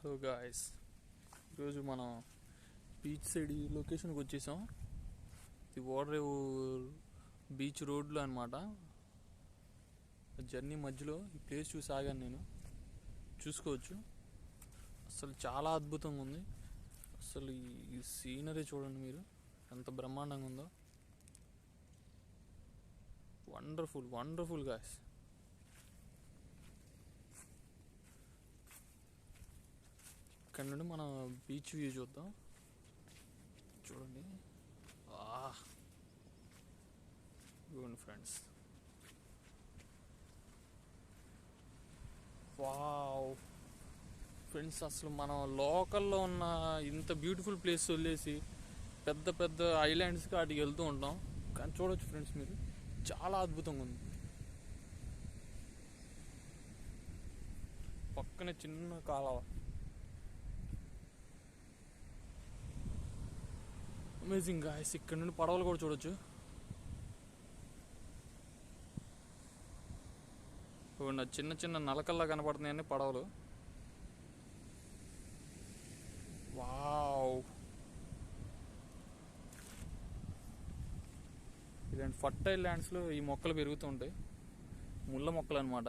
Hello guys, ఈరోజు మనం beach side ఈ లొకేషన్కి వచ్చేసాం. ఇది ఓడరేవు బీచ్ రోడ్లో అనమాట. జర్నీ మధ్యలో ఈ ప్లేస్ చూసి ఆగాను నేను. చూసుకోవచ్చు, అసలు చాలా అద్భుతంగా ఉంది. అసలు ఈ సీనరీ చూడండి మీరు, ఎంత బ్రహ్మాండంగా ఉందో. Wonderful wonderful guys. ఇక్కడ నుండి మనం బీచ్ వ్యూ చూద్దాం. చూడండి, చూడండి ఫ్రెండ్స్, వావ్ ఫ్రెండ్స్. అసలు మనం లోకల్లో ఉన్న ఇంత బ్యూటిఫుల్ ప్లేస్ వదిలేసి పెద్ద పెద్ద ఐలాండ్స్కి వాటికి వెళ్తూ ఉంటాం. కానీ చూడవచ్చు ఫ్రెండ్స్ మీరు, చాలా అద్భుతంగా ఉంది. పక్కనే చిన్న కాలువ, అమేజింగ్ గాయస్. ఇక్కడ నుండి పడవలు కూడా చూడొచ్చు. చిన్న చిన్న నలకల్లా కనపడుతున్నాయని పడవలు. వావ్, ఇలాంటి ఫర్టైల్ ల్యాండ్స్లో ఈ మొక్కలు పెరుగుతూ ఉంటాయి. ముళ్ళ మొక్కలు అనమాట.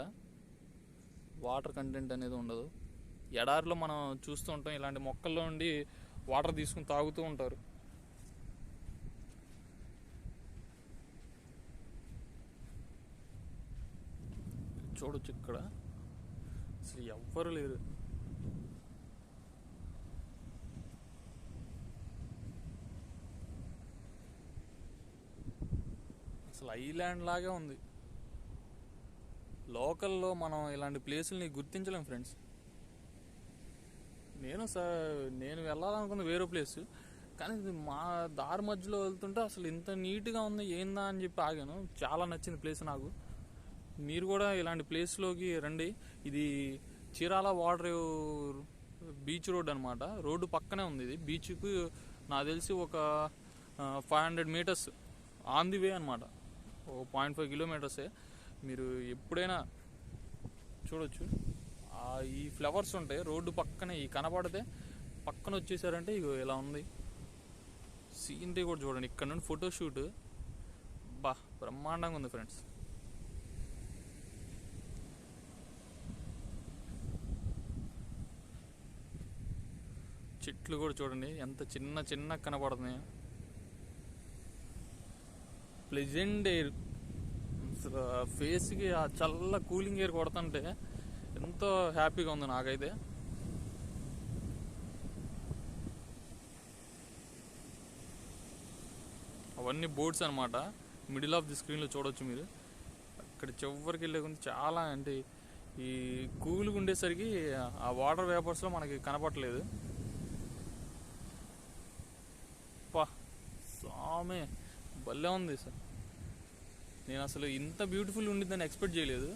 వాటర్ కంటెంట్ అనేది ఉండదు. ఎడారిలో మనం చూస్తూ ఉంటాం, ఇలాంటి మొక్కల్లో నుండి వాటర్ తీసుకుని తాగుతూ ఉంటారు. చూడొచ్చు, ఇక్కడ అసలు ఎవ్వరు లేరు. అసలు ఐలాండ్ లాగే ఉంది. లోకల్లో మనం ఇలాంటి ప్లేసుల్ని గుర్తించలేం ఫ్రెండ్స్. నేను వెళ్ళాలనుకున్న వేరే ప్లేస్, కానీ మా దారి మధ్యలో వెళ్తుంటే అసలు ఇంత నీట్గా ఉంది ఏందా అని చెప్పి ఆగాను. చాలా నచ్చింది ప్లేస్ నాకు. మీరు కూడా ఇలాంటి ప్లేస్లోకి రండి. ఇది చీరాల వాడరేవు బీచ్ రోడ్ అనమాట. రోడ్డు పక్కనే ఉంది ఇది. బీచ్కి నాకు తెలిసి ఒక 500 మీటర్స్ ఆన్ ది వే అనమాట. ఓ 0.5 కిలోమీటర్సే. మీరు ఎప్పుడైనా చూడొచ్చు. ఈ ఫ్లవర్స్ ఉంటాయి రోడ్డు పక్కనే, ఈ కనపడితే పక్కన వచ్చేసారంటే ఇగో ఇలా ఉంది. సీనరీ కూడా చూడండి. ఇక్కడ నుండి ఫోటోషూట్ బ్రహ్మాండంగా ఉంది ఫ్రెండ్స్. చెట్లు కూడా చూడండి ఎంత చిన్న చిన్న కనపడుతున్నాయో. ప్లెజెంట్ ఎయిర్, ఫేస్కి ఆ చల్ల కూలింగ్ ఎయిర్ కొడుతుంటే ఎంతో హ్యాపీగా ఉంది నాకైతే. అవన్నీ బోట్స్ అనమాట. మిడిల్ ఆఫ్ ది స్క్రీన్లో చూడవచ్చు మీరు. అక్కడ చివరికి వెళ్ళే కొంచెం చాలా అంటే ఈ కూల్గా ఉండేసరికి ఆ వాటర్ వేపర్స్లో మనకి కనపడలేదు. సామే భలే ఉంది సార్. నేను అసలు ఇంత బ్యూటిఫుల్ ఉండిద్దని ఎక్స్పెక్ట్ చేయలేదు.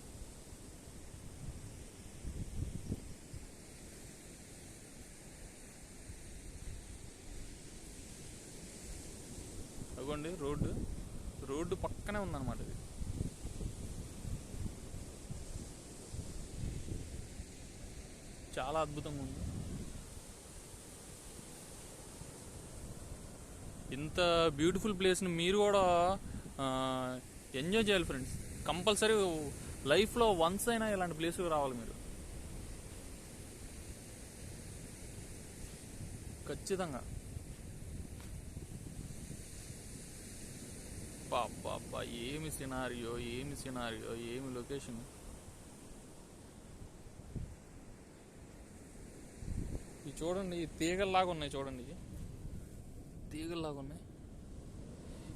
అదిగోండి రోడ్డు పక్కనే ఉందన్నమాట ఇది. చాలా అద్భుతంగా ఉంది. ఇంత బ్యూటిఫుల్ ప్లేస్ని మీరు కూడా ఎంజాయ్ చేయాలి ఫ్రెండ్స్. కంపల్సరీ లైఫ్లో వన్స్ అయినా ఇలాంటి ప్లేస్కి రావాలి మీరు, ఖచ్చితంగా. బాబా ఏమి సినారియో, ఏమి లొకేషన్. ఇవి చూడండి, తీగల్లాగా ఉన్నాయి. చూడండి, తీగల్లాగా ఉన్నాయి.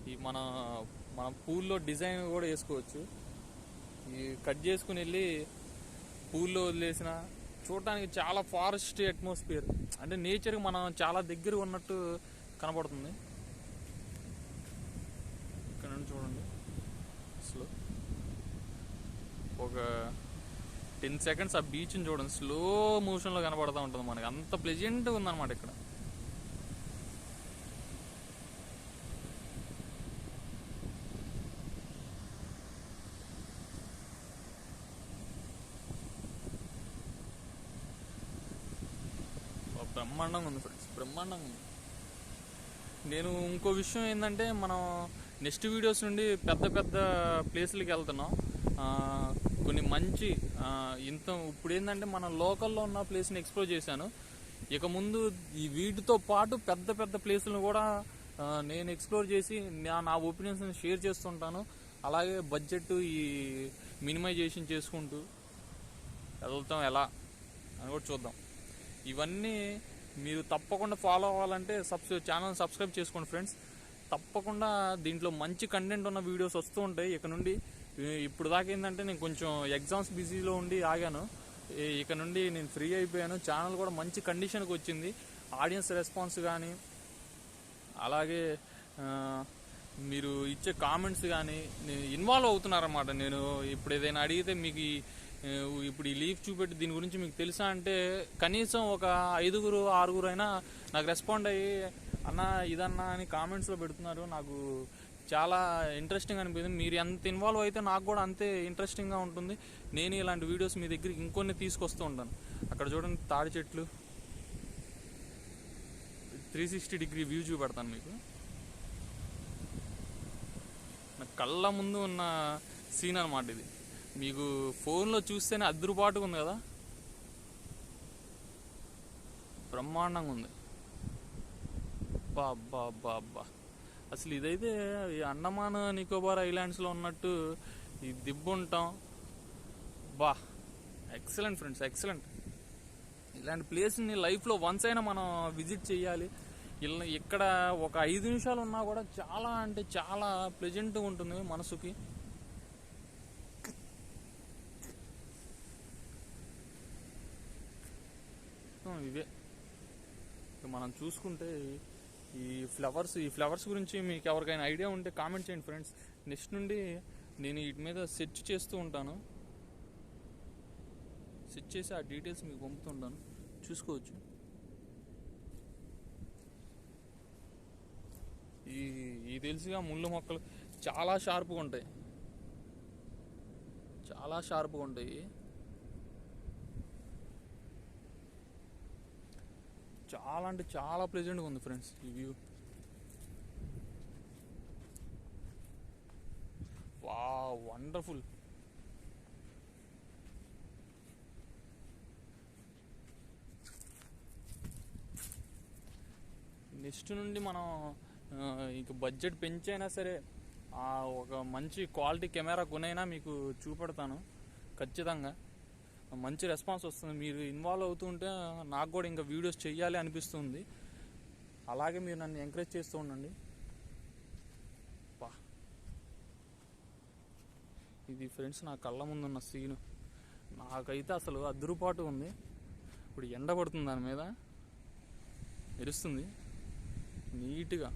ఈ మన పూల్లో డిజైన్ కూడా వేసుకోవచ్చు. ఈ కట్ చేసుకుని వెళ్ళి పూల్లో వదిలేసిన చూడటానికి చాలా ఫారెస్ట్ అట్మాస్ఫియర్, అంటే నేచర్కి మనం చాలా దగ్గర ఉన్నట్టు కనబడుతుంది. ఇక్కడ నుండి చూడండి, అసలు ఒక 10 సెకండ్స్ ఆ బీచ్ని చూడండి, స్లో మోషన్లో కనబడుతూ ఉంటుంది మనకి. అంత ప్లెజెంట్గా ఉందన్నమాట ఇక్కడ. బ్రహ్మాండంగా ఉంది ఫ్రెండ్స్, బ్రహ్మాండంగా ఉంది. నేను ఇంకో విషయం ఏంటంటే, మనం నెక్స్ట్ వీడియోస్ నుండి పెద్ద పెద్ద ప్లేస్లకి వెళ్తున్నాం. కొన్ని మంచి ఇప్పుడు ఏంటంటే మనం లోకల్లో ఉన్న ప్లేస్ని ఎక్స్ప్లోర్ చేశాను. ఇక ముందు ఈ వీటితో పాటు పెద్ద పెద్ద ప్లేసులను కూడా నేను ఎక్స్ప్లోర్ చేసి నా ఒపీనియన్స్ని షేర్ చేస్తుంటాను. అలాగే బడ్జెట్ ఈ మినిమైజేషన్ చేసుకుంటూ వెళ్తాం ఎలా అని కూడా చూద్దాం. ఇవన్నీ మీరు తప్పకుండా ఫాలో అవ్వాలంటే ఛానల్ సబ్స్క్రైబ్ చేసుకోండి ఫ్రెండ్స్. తప్పకుండా దీంట్లో మంచి కంటెంట్ ఉన్న వీడియోస్ వస్తూ ఉంటాయి ఇక నుండి. ఇప్పుడు దాకా ఏంటంటే నేను కొంచెం ఎగ్జామ్స్ బిజీలో ఉండి ఆగాను. ఇక నుండి నేను ఫ్రీ అయిపోయాను. ఛానల్ కూడా మంచి కండిషన్కి వచ్చింది. ఆడియన్స్ రెస్పాన్స్ కానీ, అలాగే మీరు ఇచ్చే కామెంట్స్ కానీ ఇన్వాల్వ్ అవుతున్నారన్నమాట. నేను ఇప్పుడు ఏదైనా అడిగితే మీకు ఇప్పుడు ఈ లీవ్ చూపెట్టి దీని గురించి మీకు తెలుసా అంటే కనీసం ఒక 5-6 అయినా నాకు రెస్పాండ్ అయ్యి అన్న ఇదన్నా అని కామెంట్స్లో పెడుతున్నారు. నాకు చాలా ఇంట్రెస్టింగ్ అనిపించింది. మీరు ఎంత ఇన్వాల్వ్ అయితే నాకు కూడా అంతే ఇంట్రెస్టింగ్గా ఉంటుంది. నేను ఇలాంటి వీడియోస్ మీ దగ్గరికి ఇంకొన్ని తీసుకొస్తూ ఉంటాను. అక్కడ చూడండి తాడి చెట్లు, 360 డిగ్రీ వ్యూ చూపెడతాను మీకు. నా కళ్ళ ముందు ఉన్న సీన్ అన్నమాట ఇది. మీకు ఫోన్లో చూస్తేనే అద్దురుపాటుగా ఉంది కదా, బ్రహ్మాండంగా ఉంది. అబ్బా అసలు ఇదైతే ఈ అండమాన్ నికోబార్ ఐలాండ్స్లో ఉన్నట్టు ఈ దిబ్బుంటాం. Excellent friends, excellent. ఇలాంటి ప్లేస్ని లైఫ్లో వన్స్ అయినా మనం విజిట్ చేయాలి. ఇక్కడ ఒక 5 నిమిషాలు ఉన్నా కూడా చాలా అంటే చాలా ప్లెజెంట్గా ఉంటుంది మనసుకి. ఇవే మనం చూసుకుంటే ఈ ఫ్లవర్స్ గురించి మీకు ఎవరికైనా ఐడియా ఉంటే కామెంట్ చేయండి ఫ్రెండ్స్. నెక్స్ట్ నుండి నేను వీటి మీద సెర్చ్ చేస్తూ ఉంటాను. సెర్చ్ చేసి ఆ డీటెయిల్స్ మీకు పంపుతుంటాను, చూసుకోవచ్చు. ఈ తెలుసుగా ముళ్ళు మొక్కలు చాలా షార్ప్గా ఉంటాయి, చాలా షార్ప్గా ఉంటాయి. చాలా అంటే చాలా ప్లెజెంట్గా ఉంది ఫ్రెండ్స్ ఈ వ్యూ. వండర్ఫుల్. నెక్స్ట్ నుండి మనం ఇంక బడ్జెట్ పెంచైనా సరే ఒక మంచి క్వాలిటీ కెమెరా కొనైనా మీకు చూపెడతాను ఖచ్చితంగా. మంచి రెస్పాన్స్ వస్తుంది. మీరు ఇన్వాల్వ్ అవుతూ ఉంటే నాకు కూడా ఇంకా వీడియోస్ చెయ్యాలి అనిపిస్తుంది. అలాగే మీరు నన్ను ఎంకరేజ్ చేస్తూ ఉండండి. ఇది ఫ్రెండ్స్ నా కళ్ళ ముందున్న సీను. నాకైతే అసలు అదురుపాటు ఉంది. ఇప్పుడు ఎండ పడుతుంది, దాని మీద మెరుస్తుంది నీట్గా.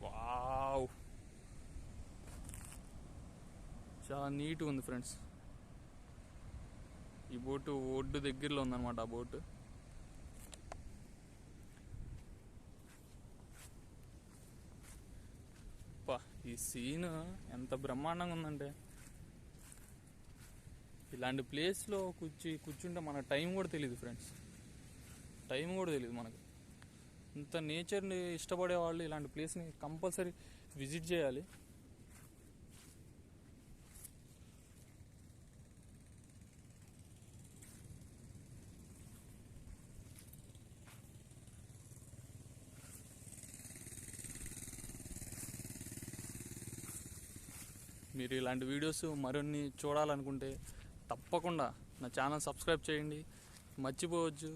వావ్, చాలా నీట్గా ఉంది ఫ్రెండ్స్. ఈ బోటు ఒడ్డు దగ్గరలో ఉందన్నమాట. ఆ బోటు ఈ సీన్ ఎంత బ్రహ్మాండంగా ఉందంటే, ఇలాంటి ప్లేస్లో కూర్చుంటే మన టైం కూడా తెలియదు ఫ్రెండ్స్, టైం కూడా తెలియదు మనకు. ఇంత నేచర్ని ఇష్టపడే వాళ్ళు ఇలాంటి ప్లేస్ని కంపల్సరీ విజిట్ చేయాలి. మీరు ఇలాంటి వీడియోస్ మరిన్ని చూడాలనుకుంటే తప్పకుండా నా ఛానల్ సబ్స్క్రైబ్ చేయండి, మర్చిపోవద్దు.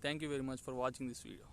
Thank you very much for watching this video.